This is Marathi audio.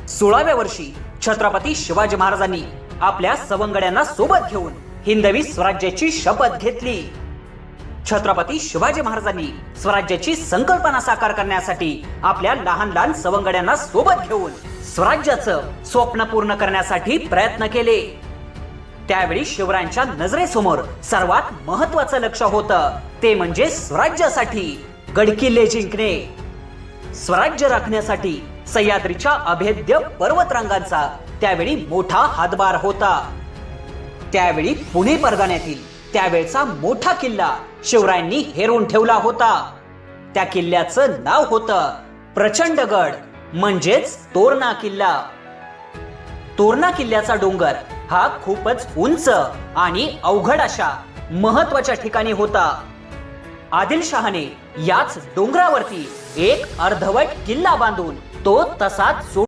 16व्या वर्षी छत्रपती शिवाजी महाराजांनी आपल्या सवंगड्यांना सोबत घेऊन हिंदवी स्वराज्याची शपथ घेतली। छत्रपती शिवाजी महाराजांनी स्वराज्याची संकल्पना साकार करण्यासाठी आपल्या लहान लहान सवंगड्यांना सोबत घेऊन स्वराज्याचं स्वप्न पूर्ण करण्यासाठी प्रयत्न केले। त्यावेळी शिवरायांच्या नजरेसमोर सर्वात महत्त्वाचं लक्ष्य होतं ते म्हणजे स्वराज्यासाठी गडकिल्ले जिंकणे। स्वराज्य राखण्यासाठी सह्याद्रीच्या अभेद्य पर्वतरांगांचा त्यावेळी मोठा हातभार होता। त्यावेळी पुणे परगण्यातील त्यावेळचा मोठा किल्ला शिवरायांनी हेरून ठेवला होता। त्या किल्ल्याचं नाव होतं प्रचंडगड म्हणजेच तोरणा किल्ला। तोरणा किल्ल्याचा डोंगर हा खूपच उंच आणि अवघड अशा महत्त्वाच्या ठिकाणी होता। आदिलशहाने याच डोंगरावरती एक अर्धवट किल्ला बांधून तो तसाच